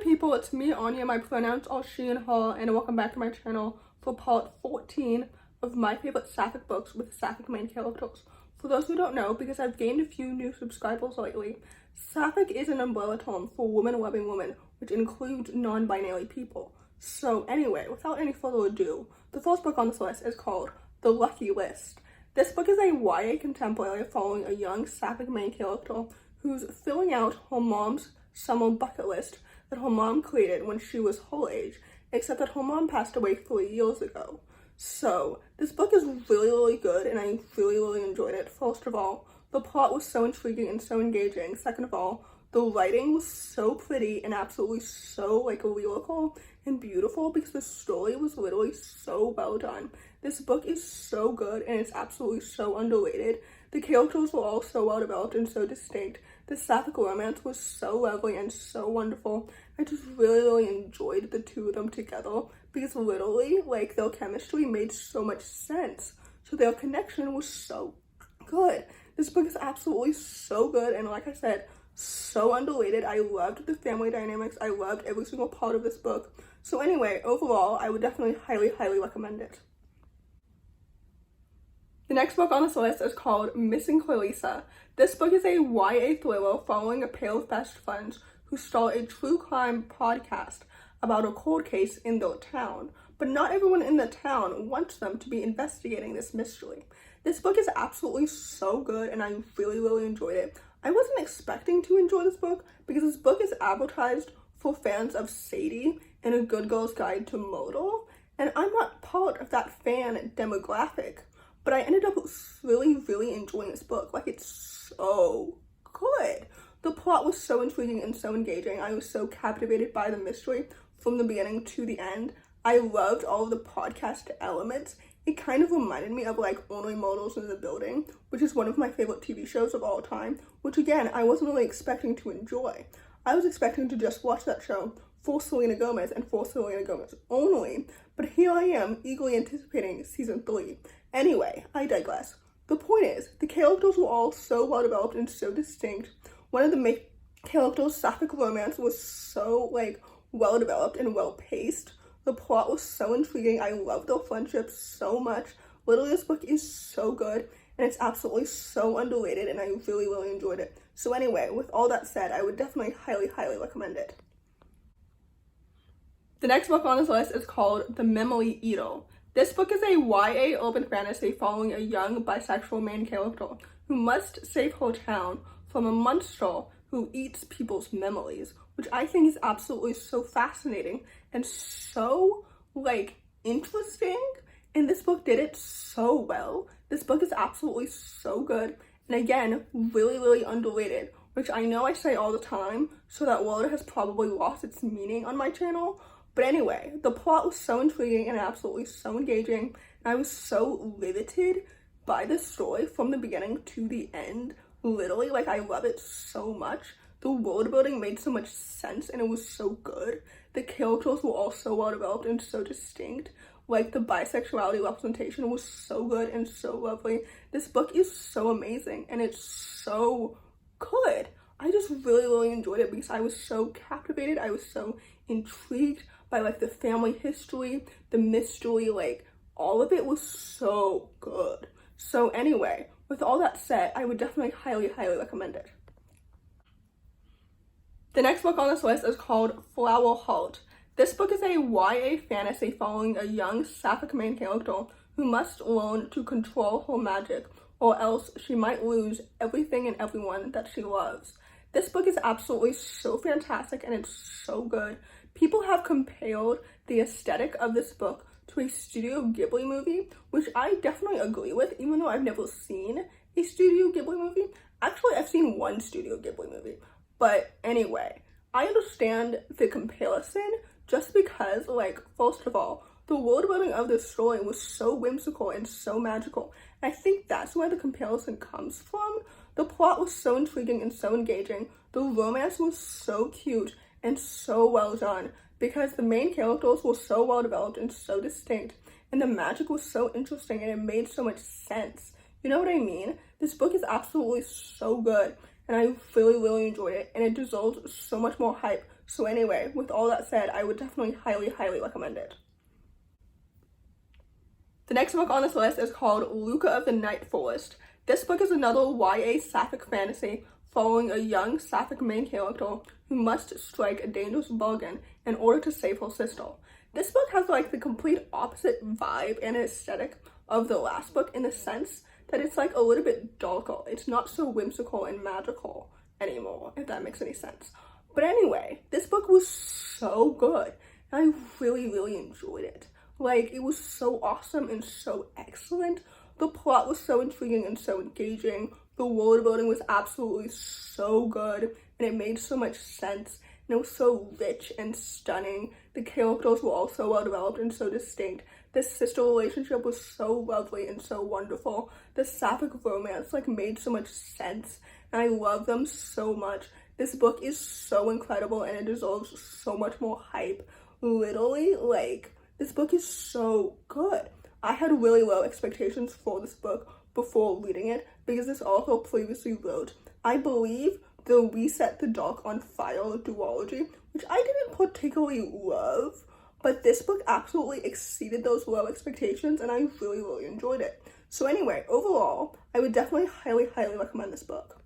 people, it's me, Anja. My pronouns are she and her, and welcome back to my channel for part 14 of my favorite Sapphic books with Sapphic main characters. For those who don't know, because I've gained a few new subscribers lately, Sapphic is an umbrella term for woman-loving women, which includes non-binary people. So anyway, without any further ado, the first book on this list is called The Lucky List. This book is a YA contemporary following a young Sapphic main character who's filling out her mom's summer bucket list that her mom created when she was her age, except that her mom passed away 3 years ago. So this book is really good, and I really enjoyed it. First of all, the plot was so intriguing and so engaging. Second of all, the writing was so pretty and absolutely so lyrical and beautiful because the story was literally so well done. This book is so good and it's absolutely so underrated. The characters were all so well developed and so distinct. The Sapphic romance was so lovely and so wonderful. I just really enjoyed the two of them together because literally, their chemistry made so much sense. So their connection was so good. This book is absolutely so good, and like I said, so underrated. I loved the family dynamics. I loved every single part of this book. So anyway, overall, I would definitely highly recommend it. The next book on this list is called Missing Clarissa. This book is a YA thriller following a pair of best friends who start a true crime podcast about a cold case in their town, but not everyone in the town wants them to be investigating this mystery. This book is absolutely so good, and I really enjoyed it. I wasn't expecting to enjoy this book because this book is advertised for fans of Sadie and A Good Girl's Guide to Murder, and I'm not part of that fan demographic, but I ended up really enjoying this book. It's so good. The plot was so intriguing and so engaging. I was so captivated by the mystery from the beginning to the end. I loved all of the podcast elements. It kind of reminded me of Only Murders in the Building, which is one of my favorite TV shows of all time, which again, I wasn't really expecting to enjoy. I was expecting to just watch that show for Selena Gomez and for Selena Gomez only, but here I am eagerly anticipating season 3. Anyway, I digress. The point is, the characters were all so well developed and so distinct. One of the main characters' Sapphic romance was so well developed and well paced. The plot was so intriguing. I love their friendship so much. Literally, this book is so good, and it's absolutely so underrated, and I really enjoyed it. So anyway, with all that said, I would definitely highly recommend it. The next book on this list is called The Memory Eater. This book is a YA urban fantasy following a young bisexual main character who must save her town from a monster who eats people's memories, which I think is absolutely so fascinating and so interesting, and this book did it so well. This book is absolutely so good, and again, really underrated, which I know I say all the time, so that word has probably lost its meaning on my channel. But anyway, the plot was so intriguing and absolutely so engaging, and I was so riveted by the story from the beginning to the end. Literally, I love it so much. The world building made so much sense and it was so good. The characters were all so well developed and so distinct. The bisexuality representation was so good and so lovely. This book is so amazing and it's so good. I just really enjoyed it because I was so captivated. I was so intrigued by the family history, the mystery, all of it was so good. So anyway, with all that said, I would definitely highly recommend it. The next book on this list is called Flowerheart. This book is a YA fantasy following a young Sapphic main character who must learn to control her magic, or else she might lose everything and everyone that she loves. This book is absolutely so fantastic and it's so good. People have compared the aesthetic of this book to a Studio Ghibli movie, which I definitely agree with, even though I've never seen a Studio Ghibli movie. Actually, I've seen one Studio Ghibli movie. But anyway, I understand the comparison just because, first of all, the world building of this story was so whimsical and so magical. And I think that's where the comparison comes from. The plot was so intriguing and so engaging. The romance was so cute and so well done because the main characters were so well developed and so distinct. And the magic was so interesting and it made so much sense. You know what I mean? This book is absolutely so good. And I really enjoyed it, and it deserves so much more hype So anyway, with all that said, I would definitely highly recommend it. The next book on this list is called Lucha of the Night Forest. This book is another YA Sapphic fantasy following a young Sapphic main character who must strike a dangerous bargain in order to save her sister. This book has like the complete opposite vibe and aesthetic of the last book in the sense that it's like a little bit darker. It's not so whimsical and magical anymore, if that makes any sense. But anyway, this book was so good. And I really enjoyed it. Like, it was so awesome and so excellent. The plot was so intriguing and so engaging. The world building was absolutely so good, and it made so much sense. And it was so rich and stunning. The characters were all so well developed and so distinct. The sister relationship was so lovely and so wonderful. The Sapphic romance like made so much sense, and I love them so much. This book is so incredible, and it deserves so much more hype. Literally, like, this book is so good. I had really low expectations for this book before reading it because this author previously wrote, I believe, the Reset the Dark on Fire duology, which I didn't particularly love, but this book absolutely exceeded those low expectations, and I really enjoyed it. So anyway, overall, I would definitely highly recommend this book.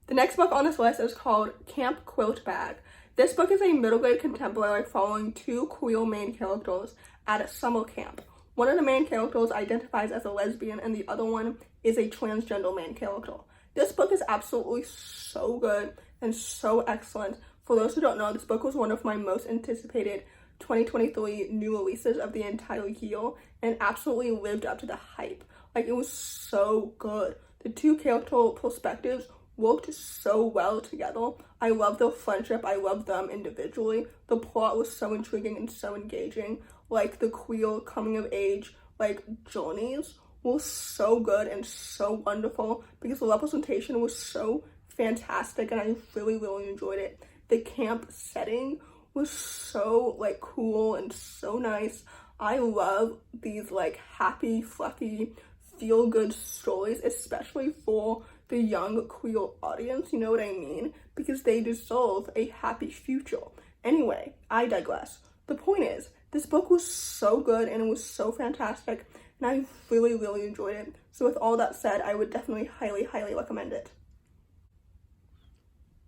The next book on this list is called Camp Quiltbag. This book is a middle grade contemporary following two queer main characters at a summer camp. One of the main characters identifies as a lesbian, and the other one is a transgender main character. This book is absolutely so good and so excellent. For those who don't know, this book was one of my most anticipated 2023 new releases of the entire year, and absolutely lived up to the hype. Like, it was so good. The two character perspectives worked so well together. I love their friendship. I love them individually. The plot was so intriguing and so engaging. Like, the queer coming of age, like, journeys were so good and so wonderful because the representation was so fantastic, and I really enjoyed it. The camp setting was so, like, cool and so nice. I love these, like, happy, fluffy, feel-good stories, especially for the young queer audience, you know what I mean? Because they deserve a happy future. Anyway, I digress. The point is, this book was so good and it was so fantastic, and I really enjoyed it. So with all that said, I would definitely highly recommend it.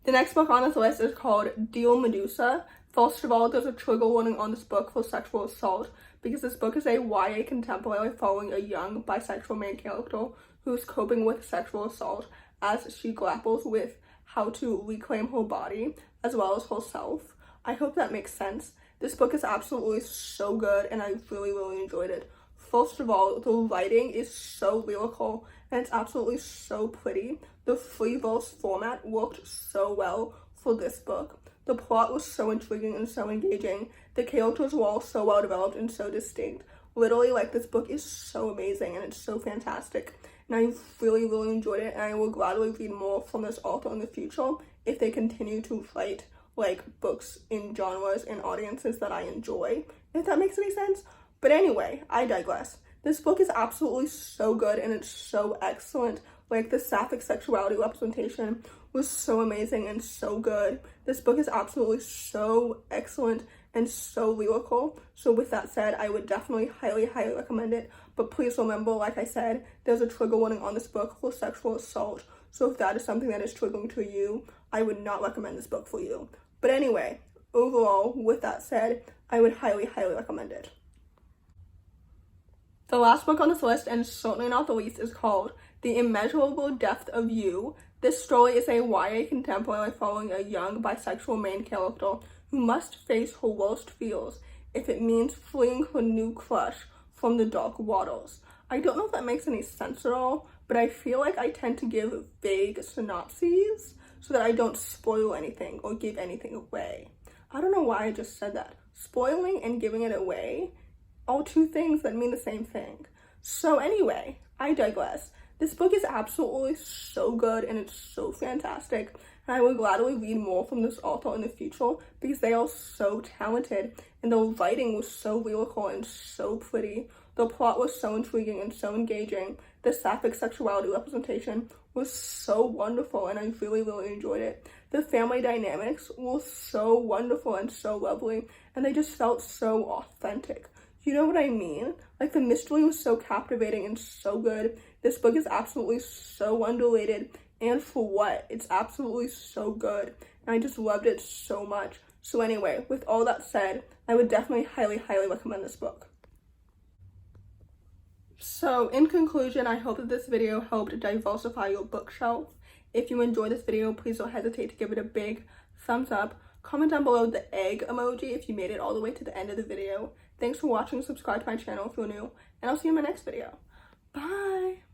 The next book on this list is called Dear Medusa. First of all, there's a trigger warning on this book for sexual assault because this book is a YA contemporary following a young bisexual main character who's coping with sexual assault as she grapples with how to reclaim her body as well as herself. I hope that makes sense. This book is absolutely so good, and I really enjoyed it. First of all, the writing is so lyrical, and it's absolutely so pretty. The free verse format worked so well for this book. The plot was so intriguing and so engaging. The characters were all so well developed and so distinct. Literally, like, this book is so amazing and it's so fantastic. And I really enjoyed it, and I will gladly read more from this author in the future if they continue to write, like, books in genres and audiences that I enjoy, if that makes any sense. But anyway, I digress. This book is absolutely so good and it's so excellent. Like, the Sapphic sexuality representation was so amazing and so good. This book is absolutely so excellent and so lyrical. So with that said, I would definitely highly recommend it. But please remember, like I said, there's a trigger warning on this book for sexual assault. So if that is something that is triggering to you, I would not recommend this book for you. But anyway, overall, with that said, I would highly recommend it. The last book on this list, and certainly not the least, is called The Immeasurable Depth of You. This story is a YA contemporary following a young bisexual main character who must face her worst fears if it means fleeing her new crush from the dark waters. I don't know if that makes any sense at all, but I feel like I tend to give vague synopses so that I don't spoil anything or give anything away. I don't know why I just said that. Spoiling and giving it away are two things that mean the same thing. So anyway, I digress. This book is absolutely so good and it's so fantastic, and I will gladly read more from this author in the future because they are so talented and the writing was so lyrical and so pretty. The plot was so intriguing and so engaging. The Sapphic sexuality representation was so wonderful, and I really enjoyed it. The family dynamics were so wonderful and so lovely, and they just felt so authentic. You know what I mean? Like, the mystery was so captivating and so good. This book is absolutely so underrated, and for what? It's absolutely so good, and I just loved it so much. So anyway, with all that said, I would definitely highly recommend this book. So in conclusion, I hope that this video helped diversify your bookshelf. If you enjoyed this video, please don't hesitate to give it a big thumbs up. Comment down below the egg emoji if you made it all the way to the end of the video. Thanks for watching. Subscribe to my channel if you're new, and I'll see you in my next video. Bye!